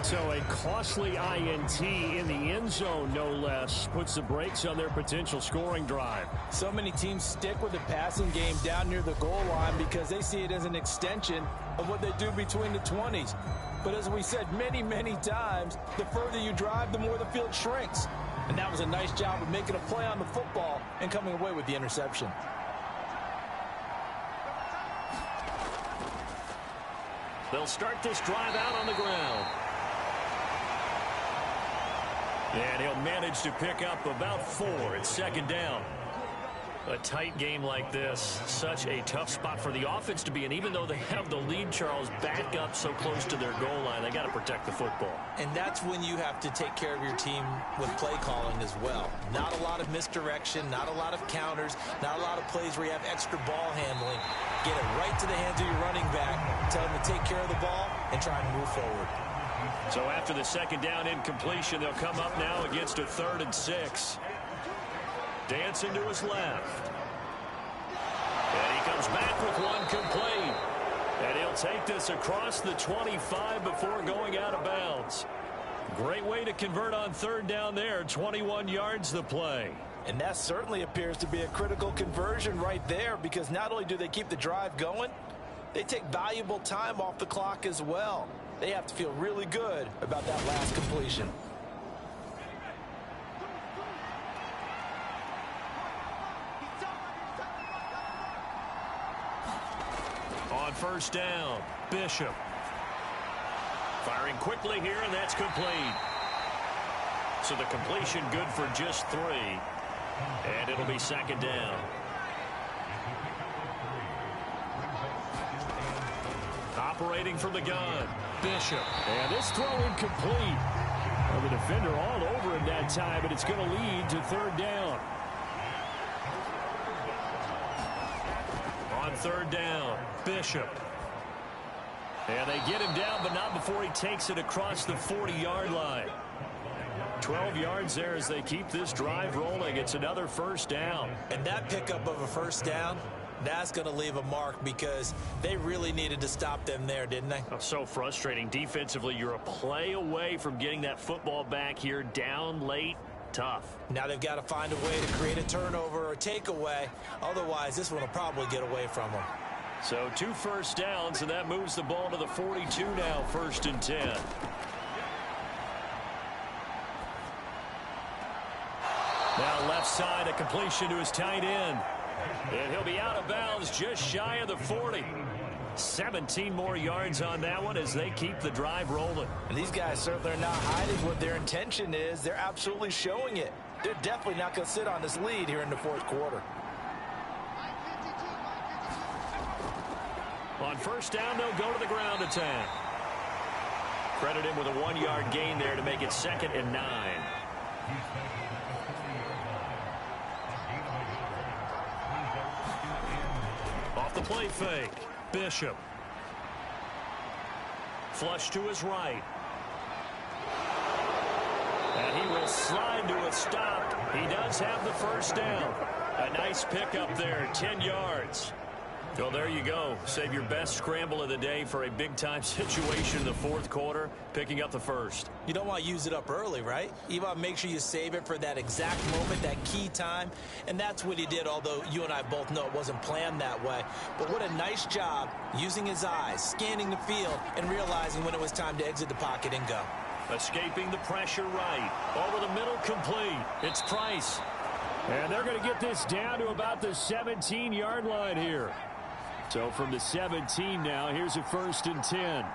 So a costly INT in the end zone, no less, puts the brakes on their potential scoring drive. So many teams stick with the passing game down near the goal line because they see it as an extension of what they do between the 20s. But as we said many, many times, the further you drive, the more the field shrinks. And that was a nice job of making a play on the football and coming away with the interception. They'll start this drive out on the ground. And he'll manage to pick up about 4 at 2nd down. A tight game like this, such a tough spot for the offense to be in. Even though they have the lead, Charles, back up so close to their goal line, they got to protect the football. And that's when you have to take care of your team with play calling as well. Not a lot of misdirection, not a lot of counters, not a lot of plays where you have extra ball handling. Get it right to the hands of your running back, tell him to take care of the ball, and try and move forward. So after the 2nd down incompletion, they'll come up now against a 3rd and 6. Dancing to his left. And he comes back with one complete. And he'll take this across the 25 before going out of bounds. Great way to convert on 3rd down there. 21 yards the play. And that certainly appears to be a critical conversion right there, because not only do they keep the drive going, they take valuable time off the clock as well. They have to feel really good about that last completion. On 1st down, Bishop. Firing quickly here, and that's complete. So the completion good for just 3. And it'll be 2nd down. Operating from the gun, Bishop. And this throw incomplete. Well, the defender all over him that time, but it's going to lead to 3rd down. On 3rd down, Bishop. And they get him down, but not before he takes it across the 40-yard line. 12 yards there as they keep this drive rolling. It's another 1st down. And that pickup of a 1st down, that's going to leave a mark, because they really needed to stop them there, didn't they? Oh, so frustrating. Defensively, you're a play away from getting that football back here, down late. Tough. Now they've got to find a way to create a turnover or a takeaway. Otherwise, this one will probably get away from them. So 2 1st downs, and that moves the ball to the 42 now, 1st and 10. Now left side, a completion to his tight end. And he'll be out of bounds just shy of the 40. 17 more yards on that one as they keep the drive rolling. And these guys certainly are not hiding what their intention is. They're absolutely showing it. They're definitely not going to sit on this lead here in the 4th quarter. On 1st down, they'll go to the ground attack. Credit him with a 1-yard gain there to make it 2nd and 9. Off the play fake, Bishop. Flush to his right. And he will slide to a stop. He does have the 1st down. A nice pickup there, 10 yards. Well, there you go. Save your best scramble of the day for a big-time situation in the 4th quarter, picking up the 1st. You don't want to use it up early, right? You want to make sure you save it for that exact moment, that key time. And that's what he did, although you and I both know it wasn't planned that way. But what a nice job using his eyes, scanning the field, and realizing when it was time to exit the pocket and go. Escaping the pressure right. Over the middle, complete. It's Price. And they're going to get this down to about the 17-yard line here. So from the 17 now, here's a 1st and 10.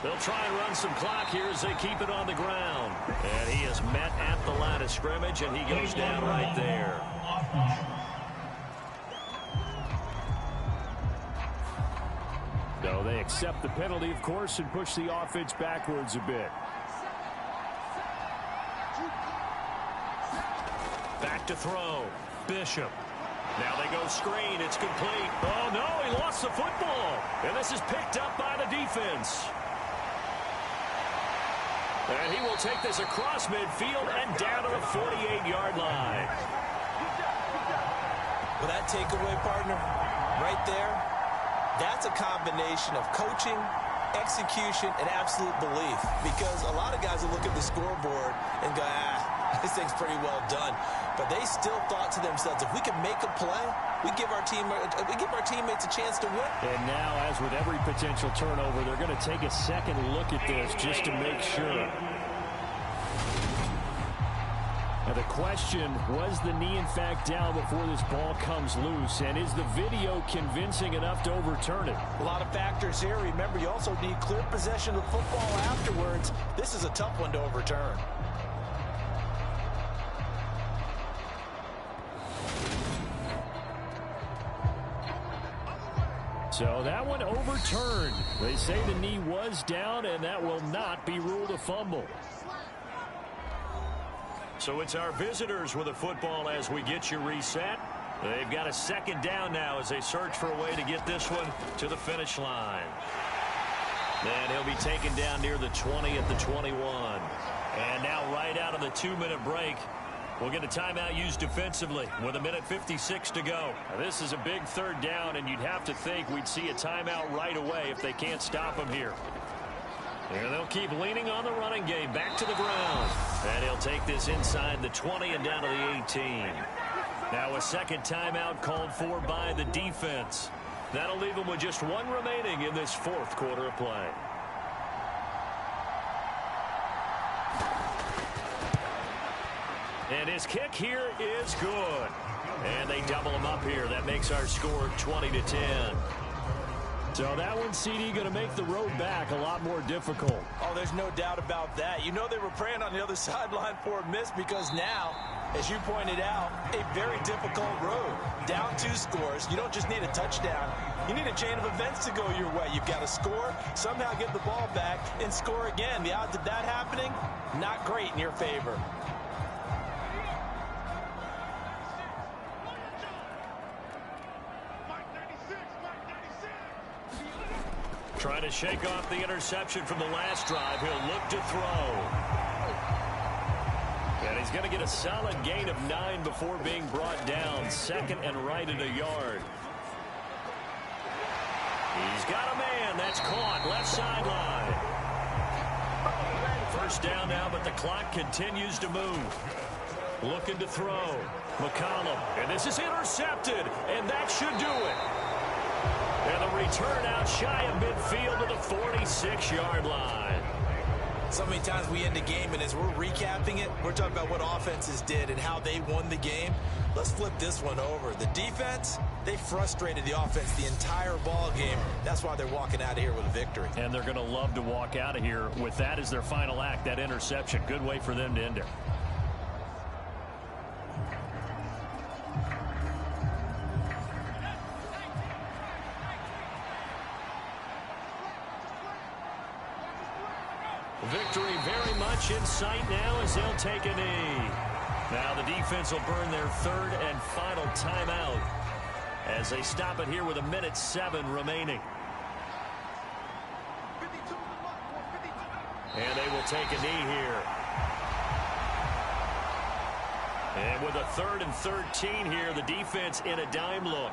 They'll try and run some clock here as they keep it on the ground. And he is met at the line of scrimmage, and he goes down right there. So they accept the penalty, of course, and push the offense backwards a bit. Back to throw. Bishop. Now they go screen. It's complete. Oh, no, he lost the football. And this is picked up by the defense. And he will take this across midfield and down to the 48-yard line. Well, that takeaway, partner, right there, that's a combination of coaching, execution, and absolute belief. Because a lot of guys will look at the scoreboard and go, this thing's pretty well done. But they still thought to themselves, if we can make a play, we give our teammates a chance to win. And now, as with every potential turnover, they're going to take a second look at this just to make sure. Now the question, was the knee in fact down before this ball comes loose? And is the video convincing enough to overturn it? A lot of factors here. Remember, you also need clear possession of the football afterwards. This is a tough one to overturn. So that one overturned. They say the knee was down, and that will not be ruled a fumble. So it's our visitors with a football as we get you reset. They've got a 2nd down now as they search for a way to get this one to the finish line. And he'll be taken down near the 20 at the 21. And now right out of the 2-minute break, we'll get a timeout used defensively with 1:56 to go. Now, this is a big 3rd down, and you'd have to think we'd see a timeout right away if they can't stop him here. And they'll keep leaning on the running game back to the ground. And he'll take this inside the 20 and down to the 18. Now a 2nd timeout called for by the defense. That'll leave them with just 1 remaining in this 4th quarter of play. And his kick here is good. And they double him up here. That makes our score 20-10. So that one, CD, going to make the road back a lot more difficult. Oh, there's no doubt about that. You know they were praying on the other sideline for a miss because now, as you pointed out, a very difficult road. Down 2 scores. You don't just need a touchdown. You need a chain of events to go your way. You've got to score, somehow get the ball back, and score again. The odds of that happening, not great in your favor. Trying to shake off the interception from the last drive. He'll look to throw. And he's going to get a solid gain of 9 before being brought down. 2nd and right at a yard. He's got a man. That's caught. Left sideline. 1st down now, but the clock continues to move. Looking to throw. McCollum. And this is intercepted. And that should do it. And the return out shy of midfield to the 46-yard line. So many times we end the game, and as we're recapping it, we're talking about what offenses did and how they won the game. Let's flip this one over. The defense, they frustrated the offense the entire ball game. That's why they're walking out of here with a victory. And they're going to love to walk out of here with that as their final act, that interception. Good way for them to end it. Victory very much in sight now as they'll take a knee. Now the defense will burn their 3rd and final timeout as they stop it here with 1:07 remaining. And they will take a knee here. And with a 3rd and 13 here, the defense in a dime look.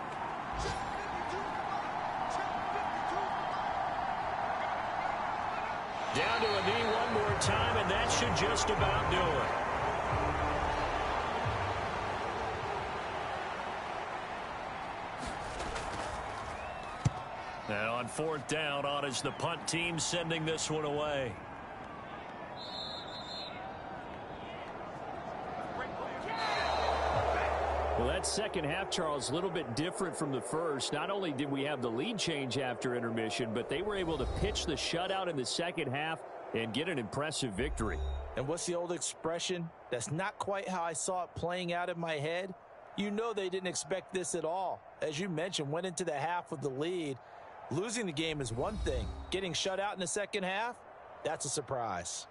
Down to a knee one more time, and that should just about do it. Now on 4th down, on is the punt team sending this one away. that second half, Charles, a little bit different from the first. Not only did we have the lead change after intermission, but they were able to pitch the shutout in the second half and get an impressive victory. And what's the old expression? That's not quite how I saw it playing out in my head. You know they didn't expect this at all. As you mentioned, went into the half with the lead. Losing the game is one thing. Getting shut out in the second half, that's a surprise.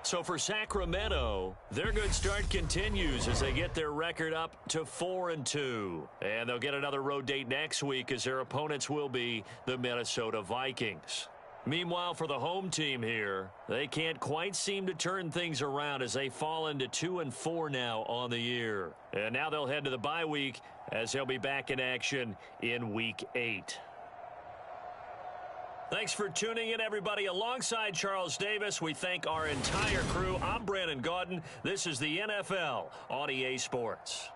So for Sacramento, their good start continues as they get their record up to 4-2. And they'll get another road date next week as their opponents will be the Minnesota Vikings. Meanwhile, for the home team here, they can't quite seem to turn things around as they fall into 2-4 now on the year. And now they'll head to the bye week as they'll be back in action in Week 8. Thanks for tuning in, everybody. Alongside Charles Davis, we thank our entire crew. I'm Brandon Gaudin. This is the NFL on EA Sports.